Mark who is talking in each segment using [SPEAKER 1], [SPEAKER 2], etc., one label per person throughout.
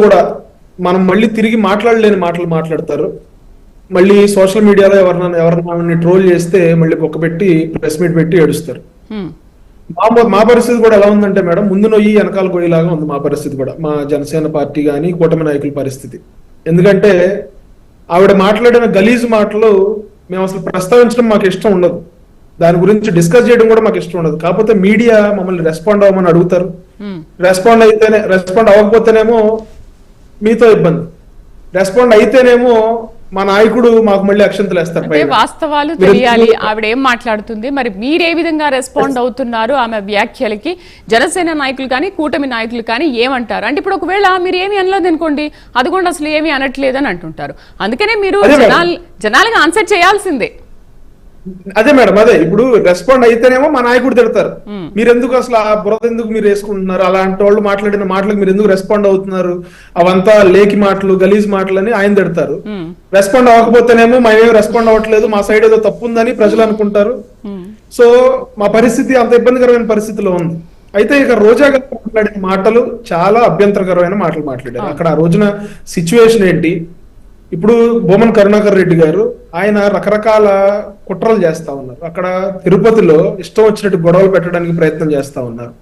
[SPEAKER 1] కూడా మనం మళ్ళీ తిరిగి మాట్లాడలేని మాటలు మాట్లాడతారు. మళ్ళీ సోషల్ మీడియాలో ఎవరన్నా ట్రోల్ చేస్తే మళ్ళీ పెట్టి ప్రెస్ మీట్ పెట్టి ఏడుస్తారు. మా పరిస్థితి కూడా ఎలా ఉందంటే మేడం, ముందు నొయ్యి వెనకాల గొయ్యిలాగా ఉంది మా పరిస్థితి కూడా, మా జనసేన పార్టీ కానీ కూటమి నాయకుల పరిస్థితి. ఎందుకంటే ఆవిడ మాట్లాడిన గలీజు మాటలు మేము అసలు ప్రస్తావించడం మాకు ఇష్టం ఉండదు, దాని గురించి డిస్కస్ చేయడం కూడా మాకు ఇష్టం ఉండదు. కాకపోతే మీడియా మమ్మల్ని రెస్పాండ్ అవ్వమని అడుగుతారు, రెస్పాండ్ అవ్వకపోతేనేమో మీతో ఇబ్బంది, రెస్పాండ్ అయితేనేమో మా నాయకుడు మాకు మళ్ళీ అక్షంతలు వేస్తారు.
[SPEAKER 2] వాస్తవాలు తెలియాలి, ఆవిడ ఏం మాట్లాడుతుంది, మరి మీరే విధంగా రెస్పాండ్ అవుతున్నారు ఆమె వ్యాఖ్యలకి, జనసేన నాయకులు కానీ కూటమి నాయకులు కానీ ఏమంటారు అంటే, ఇప్పుడు ఒకవేళ మీరు ఏమి అనలేదు అనుకోండి, అది కూడా అసలు ఏమీ అనట్లేదు అని అంటుంటారు. అందుకనే మీరు జనాలకి ఆన్సర్ చేయాల్సిందే.
[SPEAKER 1] అదే మేడం, అదే ఇప్పుడు రెస్పాండ్ అయితేనేమో మా నాయకుడు తిడతారు, మీరు ఎందుకు అసలు ఆ బురద ఎందుకు మీరు వేసుకుంటున్నారు, అలాంటి వాళ్ళు మాట్లాడిన మాటలకు మీరు ఎందుకు రెస్పాండ్ అవుతున్నారు, అవంతా లేకి మాటలు గలీజ్ మాటలు అని ఆయన తిడతారు. రెస్పాండ్ అవ్వకపోతేనేమో మేమేం రెస్పాండ్ అవ్వట్లేదు, మా సైడ్ ఏదో తప్పు ఉందని ప్రజలు అనుకుంటారు. సో మా పరిస్థితి అంత ఇబ్బందికరమైన పరిస్థితిలో ఉంది. అయితే ఇక రోజా గారు మాట్లాడిన మాటలు చాలా అభ్యంతరకరమైన మాటలు మాట్లాడారు. అక్కడ ఆ రోజున సిచ్యువేషన్ ఏంటి, ఇప్పుడు బొమ్మన కరుణాకర్ రెడ్డి గారు ఆయన రకరకాల కుట్రలు చేస్తా ఉన్నారు. అక్కడ తిరుపతిలో ఇష్టం వచ్చినట్టు గొడవలు పెట్టడానికి ప్రయత్నం చేస్తా ఉన్నారు.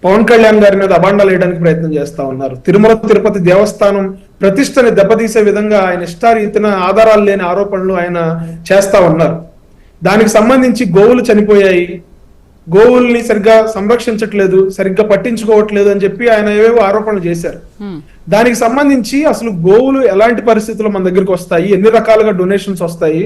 [SPEAKER 1] పవన్ కళ్యాణ్ గారి మీద అబాండాలు వేయడానికి ప్రయత్నం చేస్తా ఉన్నారు. తిరుమల తిరుపతి దేవస్థానం ప్రతిష్టని దెబ్బతీసే విధంగా ఆయన ఇష్టారీతిన ఆధారాలు లేని ఆరోపణలు ఆయన చేస్తా ఉన్నారు. దానికి సంబంధించి గోవులు చనిపోయాయి, గోవుల్ని సరిగ్గా సంరక్షించట్లేదు, సరిగ్గా పట్టించుకోవట్లేదు అని చెప్పి ఆయన ఏవేవో ఆరోపణలు చేశారు. దానికి సంబంధించి అసలు గోవులు ఎలాంటి పరిస్థితుల్లో మన దగ్గరికి వస్తాయి, ఎన్ని రకాలుగా డొనేషన్స్ వస్తాయి,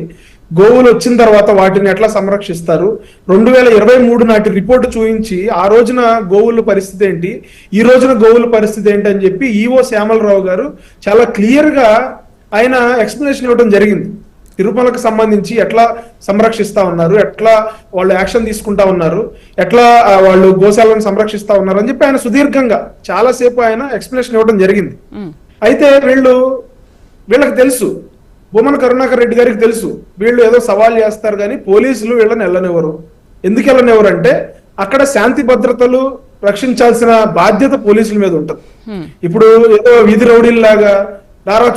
[SPEAKER 1] గోవులు వచ్చిన తర్వాత వాటిని ఎట్లా సంరక్షిస్తారు, 2023 నాటి రిపోర్టు చూపించి ఆ రోజున గోవుల పరిస్థితి ఏంటి, ఈ రోజున గోవుల పరిస్థితి ఏంటి అని చెప్పి ఈవో శ్యామలరావు గారు చాలా క్లియర్ గా ఆయన ఎక్స్ప్లెనేషన్ ఇవ్వడం జరిగింది. తిరుమలకు సంబంధించి ఎట్లా సంరక్షిస్తా ఉన్నారు, ఎట్లా వాళ్ళు యాక్షన్ తీసుకుంటా ఉన్నారు, ఎట్లా వాళ్ళు గోశాలను సంరక్షిస్తా ఉన్నారు అని చెప్పి ఆయన సుదీర్ఘంగా చాలాసేపు ఆయన ఎక్స్ప్లెనేషన్ ఇవ్వడం జరిగింది. అయితే వీళ్ళకి తెలుసు, బొమ్మన కరుణాకర్ రెడ్డి గారికి తెలుసు, వీళ్ళు ఏదో సవాల్ చేస్తారు కానీ పోలీసులు వీళ్ళని వెళ్ళనివ్వరు. ఎందుకు వెళ్ళనివ్వరు అంటే అక్కడ శాంతి భద్రతలు రక్షించాల్సిన బాధ్యత పోలీసుల మీద ఉంటుంది. ఇప్పుడు ఏదో వీధి రౌడీల్లాగా రారా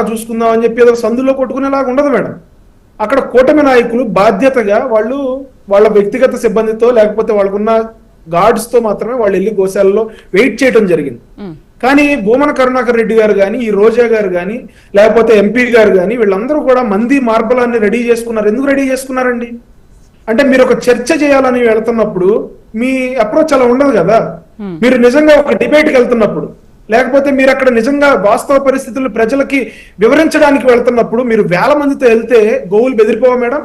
[SPEAKER 1] చూసుకుందాం అని చెప్పి ఏదో సందులో కొట్టుకునేలాగా ఉండదు మేడం. అక్కడ కూటమి నాయకులు బాధ్యతగా వాళ్ళు వాళ్ళ వ్యక్తిగత సిబ్బందితో లేకపోతే వాళ్ళకున్న గార్డ్స్ తో మాత్రమే వాళ్ళు వెళ్ళి గోశాలలో వెయిట్ చేయడం జరిగింది. కానీ బొమ్మన కరుణాకర్ రెడ్డి గారు కానీ, ఈ రోజా గారు కానీ, లేకపోతే ఎంపీ గారు కానీ వీళ్ళందరూ కూడా మంది మార్బలాన్ని రెడీ చేసుకున్నారు. ఎందుకు రెడీ చేసుకున్నారండి అంటే, మీరు ఒక చర్చ చేయాలని వెళ్తున్నప్పుడు మీ అప్రోచ్ అలా ఉండదు కదా. మీరు నిజంగా ఒక డిబేట్కి వెళ్తున్నప్పుడు, లేకపోతే మీరు అక్కడ నిజంగా వాస్తవ పరిస్థితులు ప్రజలకి వివరించడానికి వెళ్తున్నప్పుడు మీరు వేల మందితో వెళ్తే గోవులు బెదిరిపోవా మేడం?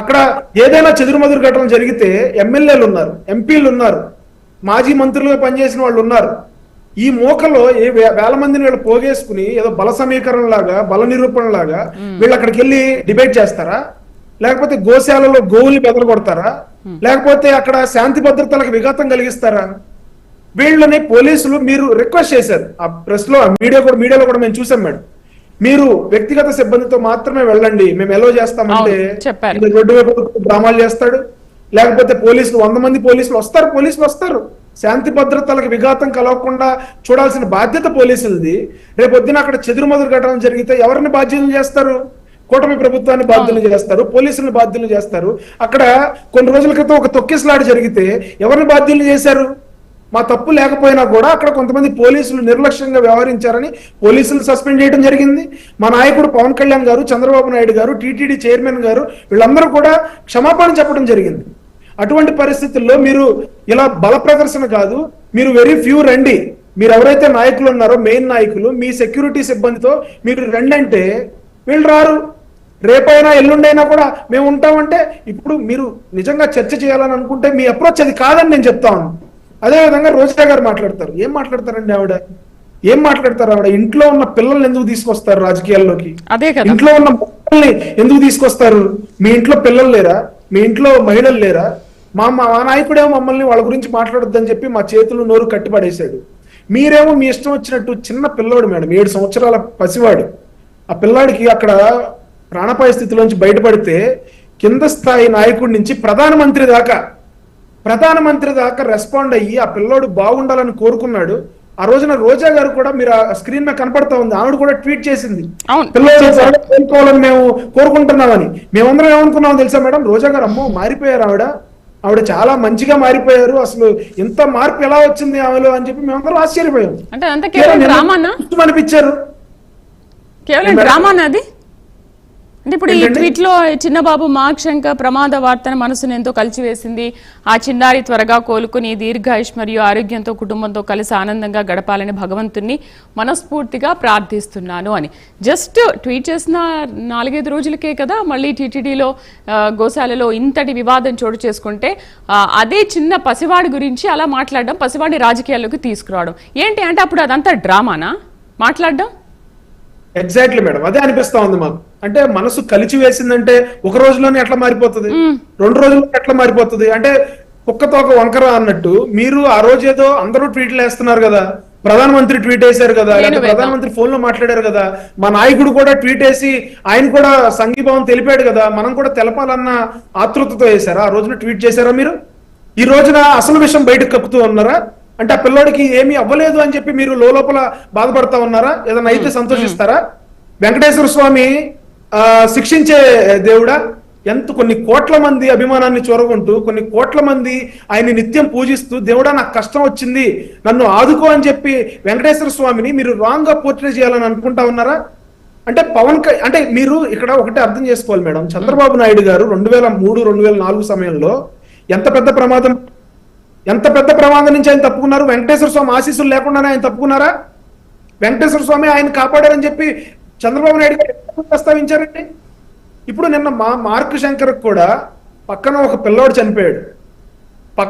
[SPEAKER 1] అక్కడ ఏదైనా చెదురుమదురు ఘటన జరిగితే ఎమ్మెల్యేలు ఉన్నారు, ఎంపీలు ఉన్నారు, మాజీ మంత్రులుగా పనిచేసిన వాళ్ళు ఉన్నారు. ఈ మోకలో వేల మందిని వీళ్ళు పోగేసుకుని ఏదో బల సమీకరణ లాగా, బల నిరూపణ లాగా వీళ్ళు అక్కడికి వెళ్ళి డిబేట్ చేస్తారా? లేకపోతే గోశాలలో గోవుల్ని బెదర కొడతారా? లేకపోతే అక్కడ శాంతి భద్రతలకు విఘాతం కలిగిస్తారా? వీళ్ళని పోలీసులు మీరు రిక్వెస్ట్ చేశారు, ఆ ప్రెస్ లో మీడియాలో కూడా మేము చూసాం మేడం, మీరు వ్యక్తిగత సిబ్బందితో మాత్రమే వెళ్ళండి, మేము ఎలో చేస్తామంటే రోడ్డు వైపు డ్రామాలు చేస్తాడు. లేకపోతే పోలీసులు 100 మంది పోలీసులు వస్తారు, శాంతి భద్రతలకు విఘాతం కలగకుండా చూడాల్సిన బాధ్యత పోలీసులది. రేపొద్దున అక్కడ చెదురుమదురు ఘటన జరిగితే ఎవరిని బాధ్యులు చేస్తారు? కూటమి ప్రభుత్వాన్ని బాధ్యులు చేస్తారు, పోలీసులను బాధ్యులు చేస్తారు. అక్కడ కొన్ని రోజుల క్రితం ఒక తొక్కిసలాట జరిగితే ఎవరిని బాధ్యులు చేశారు? మా తప్పు లేకపోయినా కూడా అక్కడ కొంతమంది పోలీసులు నిర్లక్ష్యంగా వ్యవహరించారని పోలీసులు సస్పెండ్ చేయడం జరిగింది. మా నాయకుడు పవన్ కళ్యాణ్ గారు, చంద్రబాబు నాయుడు గారు, టీటీడీ చైర్మన్ గారు వీళ్ళందరూ కూడా క్షమాపణ చెప్పడం జరిగింది. అటువంటి పరిస్థితుల్లో మీరు ఇలా బల ప్రదర్శన కాదు, మీరు వెరీ ఫ్యూ రండి, మీరు ఎవరైతే నాయకులు ఉన్నారో మెయిన్ నాయకులు మీ సెక్యూరిటీ సిబ్బందితో మీరు రండి అంటే వీళ్ళు రారు. రేపైనా ఎల్లుండైనా కూడా మేము ఉంటామంటే, ఇప్పుడు మీరు నిజంగా చర్చ చేయాలని అనుకుంటే మీ అప్రోచ్ అది కాదని నేను చెప్తా ఉన్నాను. అదేవిధంగా రోజా గారు మాట్లాడతారు, ఏం మాట్లాడతారండి ఆవిడ? ఇంట్లో ఉన్న పిల్లల్ని ఎందుకు తీసుకొస్తారు రాజకీయాల్లోకి? ఇంట్లో ఉన్న పిల్లల్ని ఎందుకు తీసుకొస్తారు? మీ ఇంట్లో పిల్లలు లేరా? మీ ఇంట్లో మహిళలు లేరా? మా నాయకుడేమో మమ్మల్ని వాళ్ళ గురించి మాట్లాడొద్దని చెప్పి మా చేతులు నోరు కట్టిపడేశాడు. మీరేమో మీ ఇష్టం వచ్చినట్టు, చిన్న పిల్లోడు మేడం, 7 సంవత్సరాల పసివాడు. ఆ పిల్లాడికి అక్కడ ప్రాణాపాయ స్థితిలోంచి బయటపడితే కింద స్థాయి నాయకుడి నుంచి ప్రధానమంత్రి దాకా రెస్పాండ్ అయ్యి ఆ పిల్లోడు బాగుండాలని కోరుకున్నాడు. ఆ రోజున రోజా గారు కూడా మీరు ఆ స్క్రీన్ మీద కనపడతా ఉంది, ఆవిడ కూడా ట్వీట్ చేసింది
[SPEAKER 2] అవును,
[SPEAKER 1] పిల్లలు త్వరగా కోలుకోవాలని మేము కోరుకుంటున్నామని. మేమందరం ఏమనుకున్నాం తెలుసా మేడం, రోజా గారు అమ్మో మారిపోయారు, ఆవిడ చాలా మంచిగా మారిపోయారు, అసలు ఇంత మార్పు ఎలా వచ్చింది ఆమెలో అని చెప్పి మేమందరం ఆశ్చర్యపోయాం.
[SPEAKER 2] అంటే అంతా కేవలం డ్రామానా,
[SPEAKER 1] అనిపించారు
[SPEAKER 2] కేవలం డ్రామానా అది? అంటే ఇప్పుడు ఈ ట్వీట్ లో చిన్నబాబు మాక్షంక ప్రమాద వార్తన మనసును ఎంతో కలిచివేసింది, ఆ చిన్నారి త్వరగా కోలుకుని దీర్ఘాయుష్ మరియు ఆరోగ్యంతో కుటుంబంతో కలిసి ఆనందంగా గడపాలని భగవంతుణ్ణి మనస్ఫూర్తిగా ప్రార్థిస్తున్నాను అని జస్ట్ ట్వీట్ చేసిన 4-5 రోజులకే కదా మళ్ళీ టీటీడీలో గోశాలలో ఇంతటి వివాదం చోటు చేసుకుంటే అదే చిన్న పసివాడి గురించి అలా మాట్లాడడం, పసివాడి రాజకీయాల్లోకి తీసుకురావడం ఏంటి అంటే అప్పుడు అదంతా డ్రామానా మాట్లాడడం?
[SPEAKER 1] ఎగ్జాక్ట్లీ మేడం, అదే అనిపిస్తా ఉంది మాకు. అంటే మనసు కలిచి వేసిందంటే ఒక రోజులోనే ఎట్లా మారిపోతుంది, 2 రోజుల్లో ఎట్లా మారిపోతుంది? అంటే కుక్కతో ఒక వంకర అన్నట్టు మీరు ఆ రోజు ఏదో అందరూ ట్వీట్లు వేస్తున్నారు కదా, ప్రధానమంత్రి ట్వీట్ వేశారు కదా, లేకపోతే ప్రధానమంత్రి ఫోన్ లో మాట్లాడారు కదా, మా నాయకుడు కూడా ట్వీట్ వేసి ఆయన కూడా సంఘీభావం తెలిపాడు కదా, మనం కూడా తెలపాలన్న ఆతృతతో వేశారా? ఆ రోజున ట్వీట్ చేశారా మీరు? ఈ రోజున అసలు విషయం బయటకు కక్కుతూ ఉన్నారా? అంటే ఆ పిల్లోడికి ఏమీ అవ్వలేదు అని చెప్పి మీరు లోపల బాధపడతా ఉన్నారా? ఏదైనా అయితే సంతోషిస్తారా? వెంకటేశ్వర స్వామి శిక్షించే దేవుడా? కొన్ని కోట్ల మంది అభిమానాన్ని చొరగొంటూ, కొన్ని కోట్ల మంది ఆయన్ని నిత్యం పూజిస్తూ, దేవుడా నాకు కష్టం వచ్చింది నన్ను ఆదుకో అని చెప్పి వెంకటేశ్వర స్వామిని మీరు రాంగ్ గా పోర్ట్రే చేయాలని అనుకుంటా ఉన్నారా? అంటే అంటే మీరు ఇక్కడ ఒకటి అర్థం చేసుకోవాలి మేడం, చంద్రబాబు నాయుడు గారు 2003-2004 సమయంలో ఎంత పెద్ద ప్రమాదం నుంచి ఆయన తప్పుకున్నారు? వెంకటేశ్వర స్వామి ఆశీస్సులు లేకుండానే ఆయన తప్పుకున్నారా? వెంకటేశ్వర స్వామి ఆయన కాపాడారని చెప్పి చంద్రబాబు నాయుడు గారు ప్రస్తావించారండి. ఇప్పుడు నిన్న మార్క్ శంకర్ కూడా పక్కన ఒక పిల్లోడు చనిపోయాడు,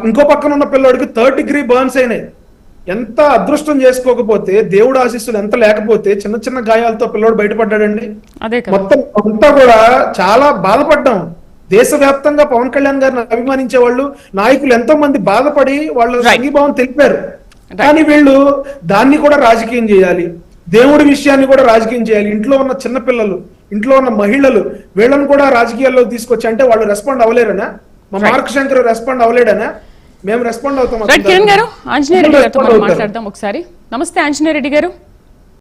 [SPEAKER 1] ఇంకో పక్కన ఉన్న పిల్లోడికి 3rd degree బర్న్స్ అయినాయి. ఎంత అదృష్టం చేసుకోకపోతే, దేవుడు ఆశీస్సులు ఎంత లేకపోతే చిన్న చిన్న గాయాలతో పిల్లోడు బయటపడ్డాడండి. మొత్తం అంతా కూడా చాలా బాధపడ్డాం. దేశవ్యాప్తంగా పవన్ కళ్యాణ్ గారిని అభిమానించే వాళ్ళు, నాయకులు ఎంతో మంది బాధపడి వాళ్ళ సంఘీభావం తెలిపారు. కానీ వీళ్ళు దాన్ని కూడా రాజకీయం చేయాలి, దేవుడి విషయాన్ని కూడా రాజకీయం చేయాలి. ఇంట్లో ఉన్న చిన్న పిల్లలు, ఇంట్లో ఉన్న మహిళలు, వీళ్ళని కూడా రాజకీయాల్లో తీసుకొచ్చి అంటే వాళ్ళు రెస్పాండ్ అవ్వలేరనా? మా మార్క్ శంకర్ రెస్పాండ్ అవ్వలేడనా? మేము రెస్పాండ్ అవుతాం.
[SPEAKER 2] కిరణ్ గారు, ఆంజనేయ రెడ్డి గారితో మాట్లాడదాం ఒకసారి. నమస్తే ఆంజనేయ రెడ్డి గారు.